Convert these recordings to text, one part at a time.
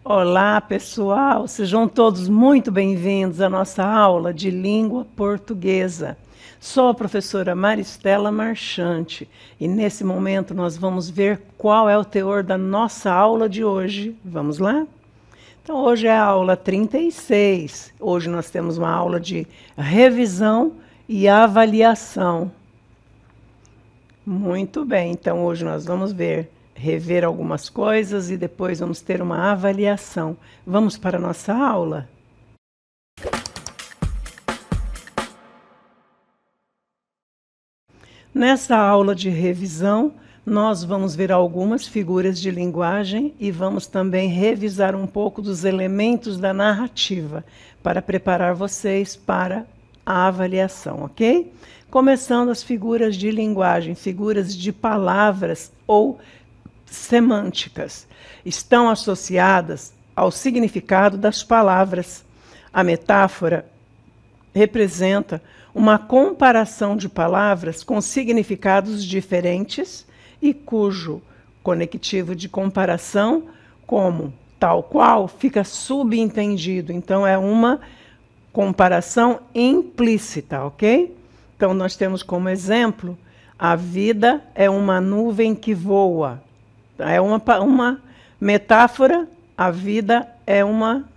Olá, pessoal! Sejam todos muito bem-vindos à nossa aula de língua portuguesa. Sou a professora Maristela Marchante e nesse momento nós vamos ver qual é o teor da nossa aula de hoje. Vamos lá? Então, hoje é a aula 36. Hoje nós temos uma aula de revisão e avaliação. Muito bem, então hoje nós vamos rever algumas coisas e depois vamos ter uma avaliação. Vamos para a nossa aula? Nessa aula de revisão, nós vamos ver algumas figuras de linguagem e vamos também revisar um pouco dos elementos da narrativa para preparar vocês para a avaliação, ok? Começando as figuras de linguagem, figuras de palavras ou semânticas. Estão associadas ao significado das palavras. A metáfora representa uma comparação de palavras com significados diferentes e cujo conectivo de comparação, como tal qual, fica subentendido. Então, é uma comparação implícita, ok? Então, nós temos como exemplo, a vida é uma nuvem que voa. É uma metáfora, a vida é uma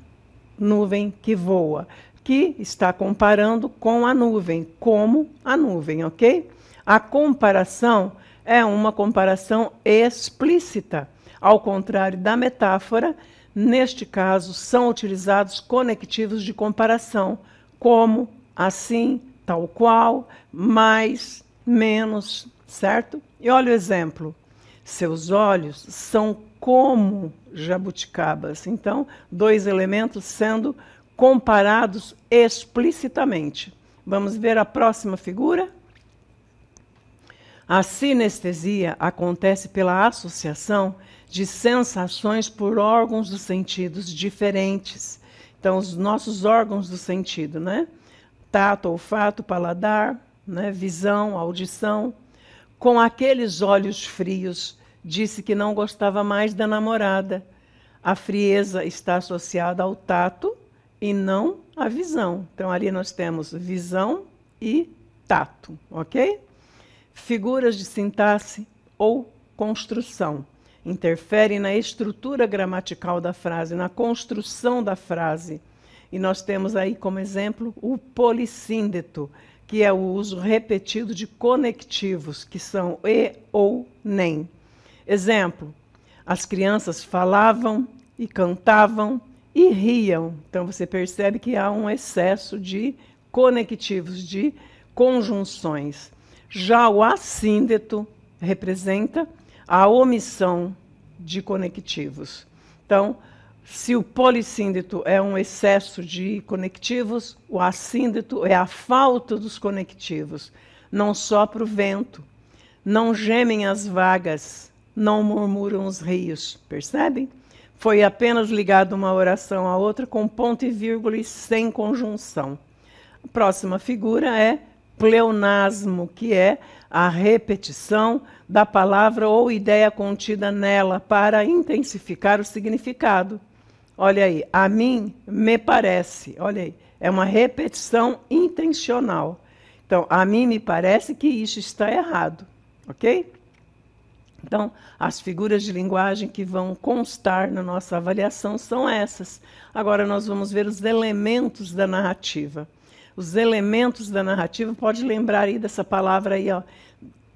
nuvem que voa, que está comparando com a nuvem, como a nuvem, ok? A comparação é uma comparação explícita. Ao contrário da metáfora, neste caso, são utilizados conectivos de comparação, como, assim, tal qual, mais, menos, certo? E olha o exemplo. Seus olhos são como jabuticabas. Então, dois elementos sendo comparados explicitamente. Vamos ver a próxima figura? A sinestesia acontece pela associação de sensações por órgãos dos sentidos diferentes. Então, os nossos órgãos do sentido, né? Tato, olfato, paladar, né? Visão, audição. Com aqueles olhos frios, disse que não gostava mais da namorada. A frieza está associada ao tato e não à visão. Então, ali nós temos visão e tato, ok? Figuras de sintaxe ou construção. Interferem na estrutura gramatical da frase, na construção da frase. E nós temos aí como exemplo o polissíndeto, que é o uso repetido de conectivos, que são e, ou, nem. Exemplo, as crianças falavam e cantavam e riam. Então, você percebe que há um excesso de conectivos, de conjunções. Já o assíndeto representa a omissão de conectivos. Então, se o polissíndeto é um excesso de conectivos, o assíndeto é a falta dos conectivos. Não sopra o vento, não gemem as vagas, não murmuram os rios. Percebem? Foi apenas ligado uma oração à outra com ponto e vírgula e sem conjunção. A próxima figura é pleonasmo, que é a repetição da palavra ou ideia contida nela para intensificar o significado. Olha aí, a mim me parece, olha aí, é uma repetição intencional. Então, a mim me parece que isso está errado, ok? Então, as figuras de linguagem que vão constar na nossa avaliação são essas. Agora, nós vamos ver os elementos da narrativa. Os elementos da narrativa, pode lembrar aí dessa palavra aí, ó,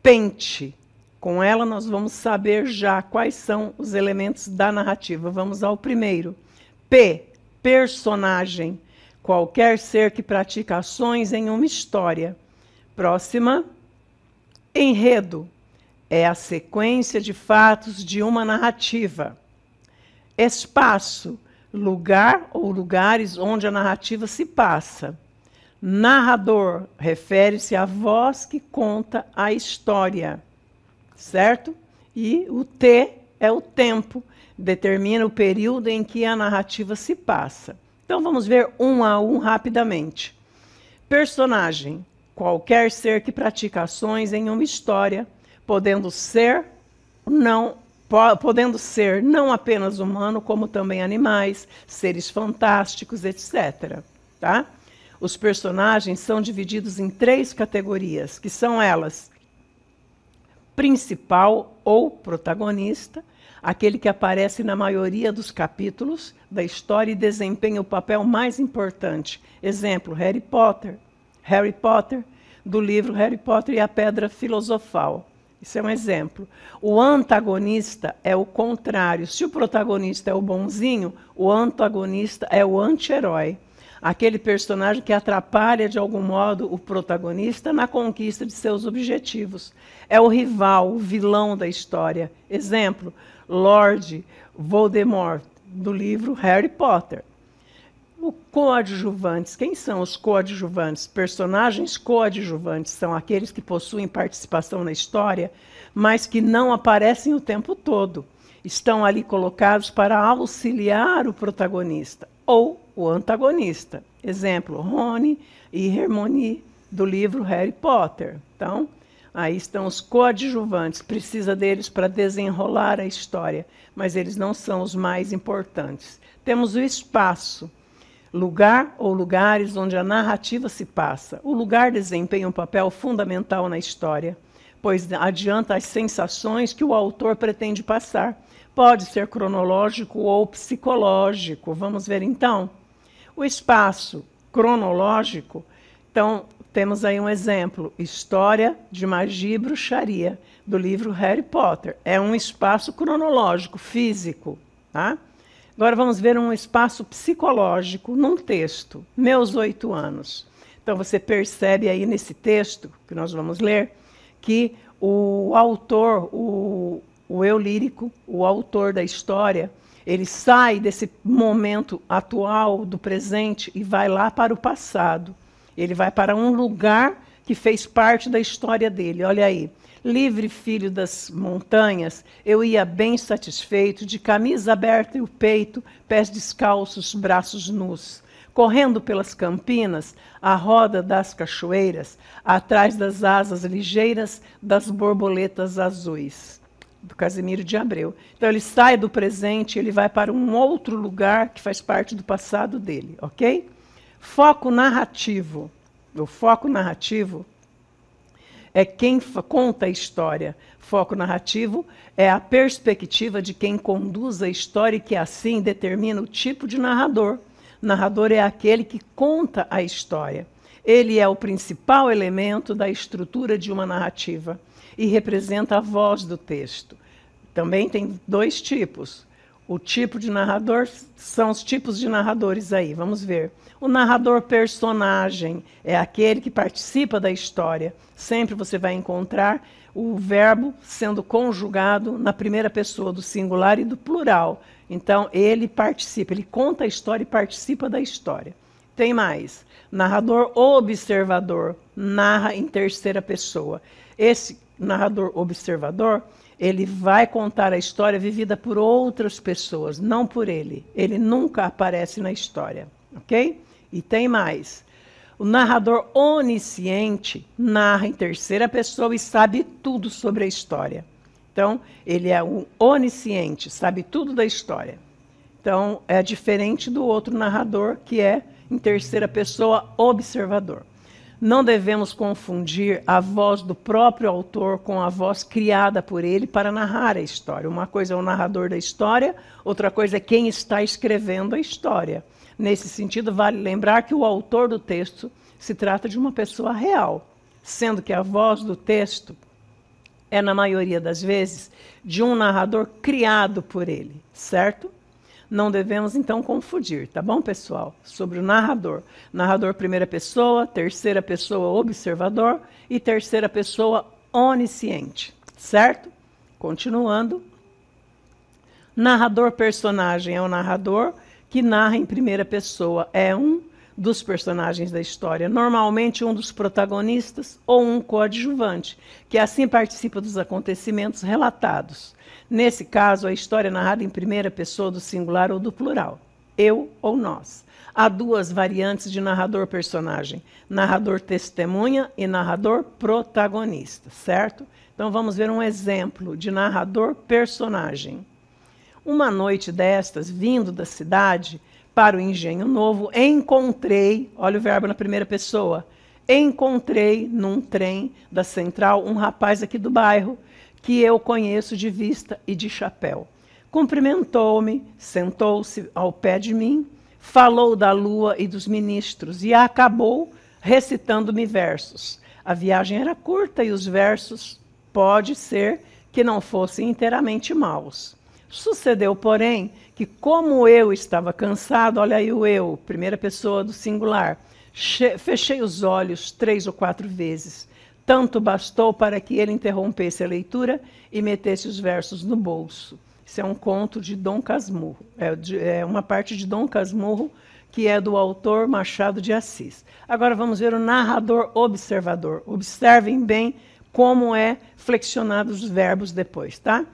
pente. Com ela, nós vamos saber já quais são os elementos da narrativa. Vamos ao primeiro. P, personagem. Qualquer ser que pratica ações em uma história. Próxima. Enredo. É a sequência de fatos de uma narrativa. Espaço. Lugar ou lugares onde a narrativa se passa. Narrador. Refere-se à voz que conta a história. Certo? E o T é o tempo. Determina o período em que a narrativa se passa. Então, vamos ver um a um rapidamente. Personagem. Qualquer ser que pratica ações em uma história, podendo ser ou não podendo ser não apenas humano, como também animais, seres fantásticos, etc. Tá? Os personagens são divididos em 3 categorias, que são elas: principal ou protagonista, aquele que aparece na maioria dos capítulos da história e desempenha o papel mais importante. Exemplo, Harry Potter. Harry Potter, do livro Harry Potter e a Pedra Filosofal. Isso é um exemplo. O antagonista é o contrário. Se o protagonista é o bonzinho, o antagonista é o anti-herói. Aquele personagem que atrapalha de algum modo o protagonista na conquista de seus objetivos. É o rival, o vilão da história. Exemplo, Lord Voldemort, do livro Harry Potter. O coadjuvantes. Quem são os coadjuvantes? Personagens coadjuvantes são aqueles que possuem participação na história, mas que não aparecem o tempo todo. Estão ali colocados para auxiliar o protagonista ou o antagonista. Exemplo, Rony e Hermione, do livro Harry Potter. Então, aí estão os coadjuvantes. Precisa deles para desenrolar a história, mas eles não são os mais importantes. Temos o espaço. Lugar ou lugares onde a narrativa se passa. O lugar desempenha um papel fundamental na história, pois adianta as sensações que o autor pretende passar. Pode ser cronológico ou psicológico. Vamos ver então. O espaço cronológico, então temos aí um exemplo, História de Magia e Bruxaria, do livro Harry Potter. É um espaço cronológico, físico, tá? Agora vamos ver um espaço psicológico num texto, Meus 8 anos. Então você percebe aí nesse texto que nós vamos ler que o autor, o eu lírico, o autor da história, ele sai desse momento atual do presente e vai lá para o passado. Ele vai para um lugar que fez parte da história dele. Olha aí. Livre filho das montanhas, eu ia bem satisfeito, de camisa aberta e o peito, pés descalços, braços nus. Correndo pelas campinas, à roda das cachoeiras, atrás das asas ligeiras das borboletas azuis. Do Casimiro de Abreu. Então ele sai do presente, ele vai para um outro lugar que faz parte do passado dele, ok? Foco narrativo. O foco narrativo é quem conta a história. Foco narrativo é a perspectiva de quem conduz a história e que assim determina o tipo de narrador. Narrador é aquele que conta a história. Ele é o principal elemento da estrutura de uma narrativa e representa a voz do texto. Também tem 2 tipos. O tipo de narrador, são os tipos de narradores aí, vamos ver. O narrador personagem é aquele que participa da história. Sempre você vai encontrar o verbo sendo conjugado na primeira pessoa do singular e do plural. Então, ele participa, ele conta a história e participa da história. Tem mais. Narrador observador, narra em terceira pessoa. Esse narrador observador, ele vai contar a história vivida por outras pessoas, não por ele. Ele nunca aparece na história, ok? E tem mais. O narrador onisciente narra em terceira pessoa e sabe tudo sobre a história. Então, ele é um onisciente, sabe tudo da história. Então, é diferente do outro narrador, que é em terceira pessoa observador. Não devemos confundir a voz do próprio autor com a voz criada por ele para narrar a história. Uma coisa é o narrador da história, outra coisa é quem está escrevendo a história. Nesse sentido, vale lembrar que o autor do texto se trata de uma pessoa real, sendo que a voz do texto é, na maioria das vezes, de um narrador criado por ele, certo? Não devemos, então, confundir, tá bom, pessoal? Sobre o narrador. Narrador primeira pessoa, terceira pessoa observador e terceira pessoa onisciente, certo? Continuando. Narrador personagem é o narrador que narra em primeira pessoa. É um dos personagens da história, normalmente um dos protagonistas ou um coadjuvante, que assim participa dos acontecimentos relatados. Nesse caso, a história é narrada em primeira pessoa do singular ou do plural, eu ou nós. Há duas variantes de narrador-personagem: narrador testemunha e narrador protagonista, certo? Então vamos ver um exemplo de narrador-personagem. Uma noite destas, vindo da cidade para o Engenho Novo, encontrei, olha o verbo na primeira pessoa, encontrei num trem da central um rapaz aqui do bairro que eu conheço de vista e de chapéu. Cumprimentou-me, sentou-se ao pé de mim, falou da lua e dos ministros e acabou recitando-me versos. A viagem era curta e os versos pode ser que não fossem inteiramente maus. Sucedeu, porém, que como eu estava cansado, olha aí o eu, primeira pessoa do singular, fechei os olhos 3 ou 4 vezes. Tanto bastou para que ele interrompesse a leitura e metesse os versos no bolso. Isso é um conto de Dom Casmurro. É uma parte de Dom Casmurro, que é do autor Machado de Assis. Agora vamos ver o narrador observador. Observem bem como é flexionado os verbos depois, tá?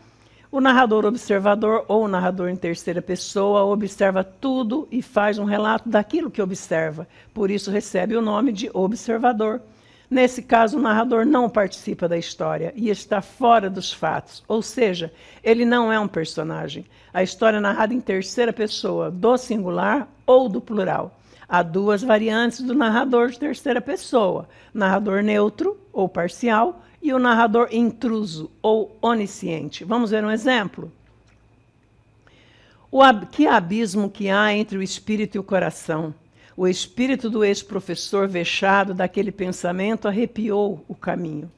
O narrador observador, ou o narrador em terceira pessoa, observa tudo e faz um relato daquilo que observa. Por isso recebe o nome de observador. Nesse caso, o narrador não participa da história e está fora dos fatos, ou seja, ele não é um personagem. A história é narrada em terceira pessoa, do singular ou do plural. Há duas variantes do narrador de terceira pessoa: narrador neutro ou parcial e o narrador intruso ou onisciente. Vamos ver um exemplo? Que abismo que há entre o espírito e o coração. O espírito do ex-professor vexado daquele pensamento arrepiou o caminho.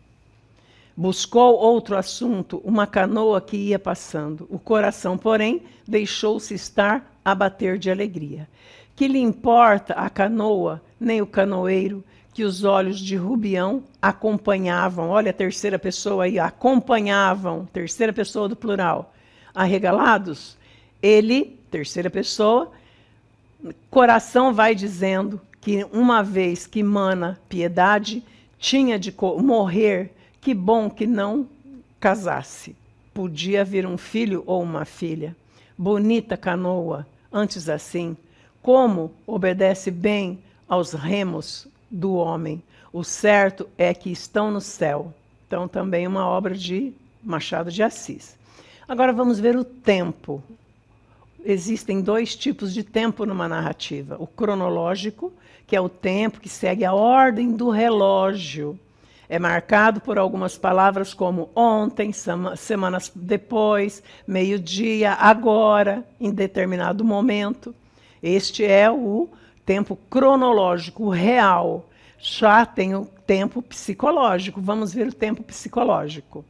Buscou outro assunto, uma canoa que ia passando. O coração, porém, deixou-se estar a bater de alegria. Que lhe importa a canoa, nem o canoeiro, que os olhos de Rubião acompanhavam, olha a terceira pessoa aí, acompanhavam, terceira pessoa do plural, arregalados? Ele, terceira pessoa, coração vai dizendo que uma vez que mana piedade, tinha de morrer, que bom que não casasse. Podia vir um filho ou uma filha. Bonita canoa, antes assim, como obedece bem aos remos do homem. O certo é que estão no céu. Então, também uma obra de Machado de Assis. Agora vamos ver o tempo. Existem 2 tipos de tempo numa narrativa. O cronológico, que é o tempo que segue a ordem do relógio. É marcado por algumas palavras como ontem, semanas depois, meio-dia, agora, em determinado momento. Este é o tempo cronológico, o real. Já tem o tempo psicológico. Vamos ver o tempo psicológico.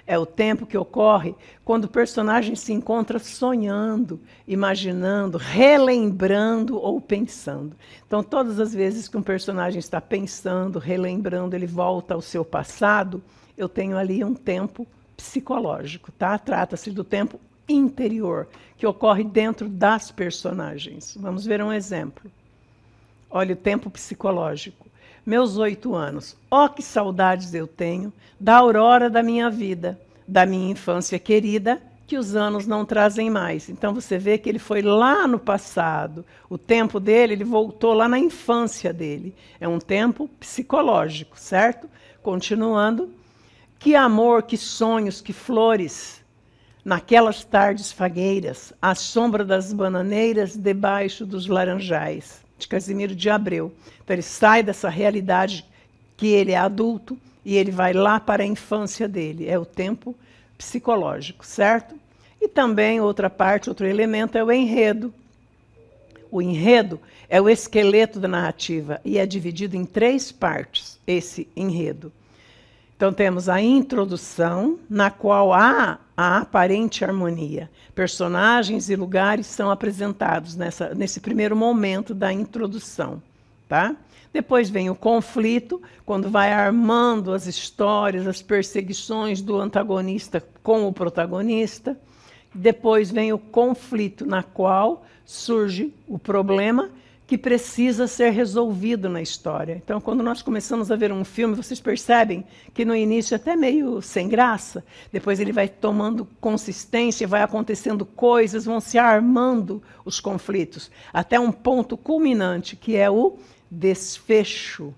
É o tempo que ocorre quando o personagem se encontra sonhando, imaginando, relembrando ou pensando. Então, todas as vezes que um personagem está pensando, relembrando, ele volta ao seu passado, eu tenho ali um tempo psicológico, tá? Trata-se do tempo interior, que ocorre dentro das personagens. Vamos ver um exemplo. Olha o tempo psicológico. Meus 8 anos. Oh, que saudades eu tenho da aurora da minha vida, da minha infância querida, que os anos não trazem mais. Então você vê que ele foi lá no passado. O tempo dele, ele voltou lá na infância dele. É um tempo psicológico, certo? Continuando. Que amor, que sonhos, que flores. Naquelas tardes fagueiras, à sombra das bananeiras, debaixo dos laranjais. De Casimiro de Abreu. Então ele sai dessa realidade que ele é adulto e ele vai lá para a infância dele. É o tempo psicológico, certo? E também outra parte, outro elemento é o enredo. O enredo é o esqueleto da narrativa e é dividido em 3 partes, esse enredo. Então temos a introdução, na qual há a aparente harmonia. Personagens e lugares são apresentados nesse primeiro momento da introdução, tá? Depois vem o conflito, quando vai armando as histórias, as perseguições do antagonista com o protagonista. Depois vem o conflito, na qual surge o problema que precisa ser resolvido na história. Então, quando nós começamos a ver um filme, vocês percebem que no início é até meio sem graça, depois ele vai tomando consistência, vai acontecendo coisas, vão se armando os conflitos, até um ponto culminante, que é o desfecho,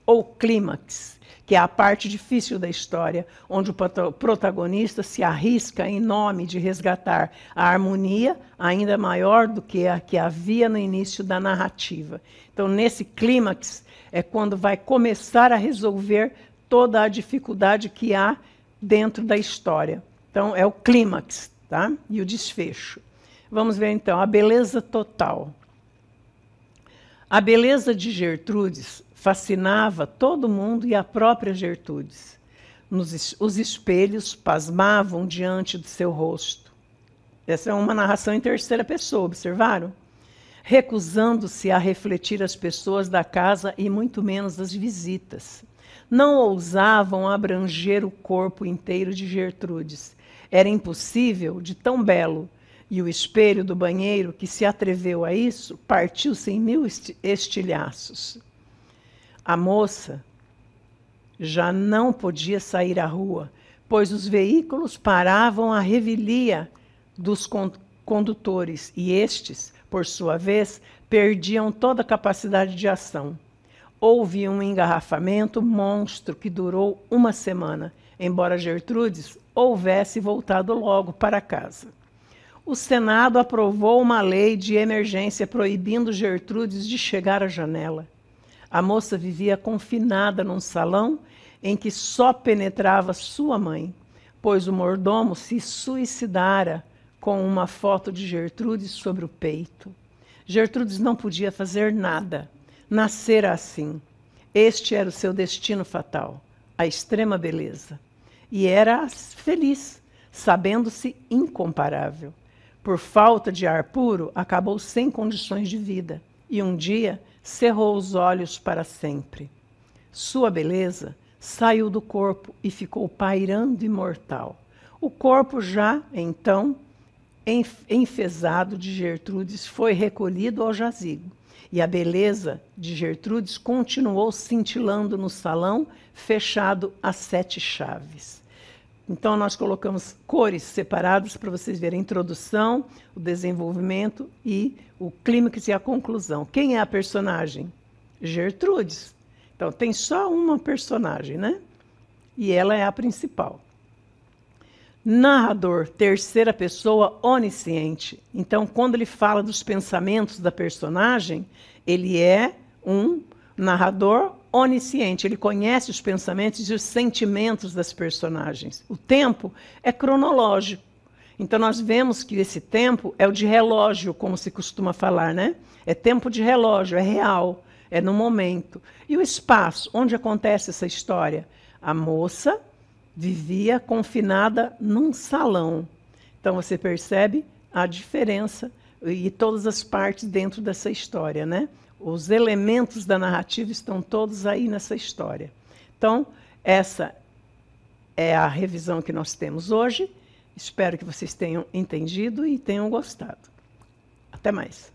ou clímax, que é a parte difícil da história, onde o protagonista se arrisca em nome de resgatar a harmonia ainda maior do que a que havia no início da narrativa. Então, nesse clímax, é quando vai começar a resolver toda a dificuldade que há dentro da história. Então, é o clímax, tá? E o desfecho. Vamos ver, então, a beleza total. A beleza de Gertrudes fascinava todo mundo e a própria Gertrudes. Os espelhos pasmavam diante do seu rosto. Essa é uma narração em terceira pessoa, observaram? Recusando-se a refletir as pessoas da casa e muito menos as visitas. Não ousavam abranger o corpo inteiro de Gertrudes. Era impossível de tão belo. E o espelho do banheiro, que se atreveu a isso, partiu-se em 1000 estilhaços. A moça já não podia sair à rua, pois os veículos paravam à revelia dos condutores, e estes, por sua vez, perdiam toda a capacidade de ação. Houve um engarrafamento monstro que durou uma semana, embora Gertrudes houvesse voltado logo para casa. O Senado aprovou uma lei de emergência proibindo Gertrudes de chegar à janela. A moça vivia confinada num salão em que só penetrava sua mãe, pois o mordomo se suicidara com uma foto de Gertrudes sobre o peito. Gertrudes não podia fazer nada, nascera assim. Este era o seu destino fatal, a extrema beleza. E era feliz, sabendo-se incomparável. Por falta de ar puro, acabou sem condições de vida, e um dia cerrou os olhos para sempre. Sua beleza saiu do corpo e ficou pairando imortal. O corpo já, então, enfesado de Gertrudes, foi recolhido ao jazigo, e a beleza de Gertrudes continuou cintilando no salão, fechado a 7 chaves. Então, nós colocamos cores separadas para vocês verem a introdução, o desenvolvimento e o clímax e a conclusão. Quem é a personagem? Gertrudes. Então, tem só uma personagem, né? E ela é a principal. Narrador, terceira pessoa onisciente. Então, quando ele fala dos pensamentos da personagem, ele é um narrador onisciente, ele conhece os pensamentos e os sentimentos das personagens. O tempo é cronológico. Então, nós vemos que esse tempo é o de relógio, como se costuma falar, né? É tempo de relógio, é real, é no momento. E o espaço, onde acontece essa história? A moça vivia confinada num salão. Então, você percebe a diferença e todas as partes dentro dessa história, né? Os elementos da narrativa estão todos aí nessa história. Então, essa é a revisão que nós temos hoje. Espero que vocês tenham entendido e tenham gostado. Até mais.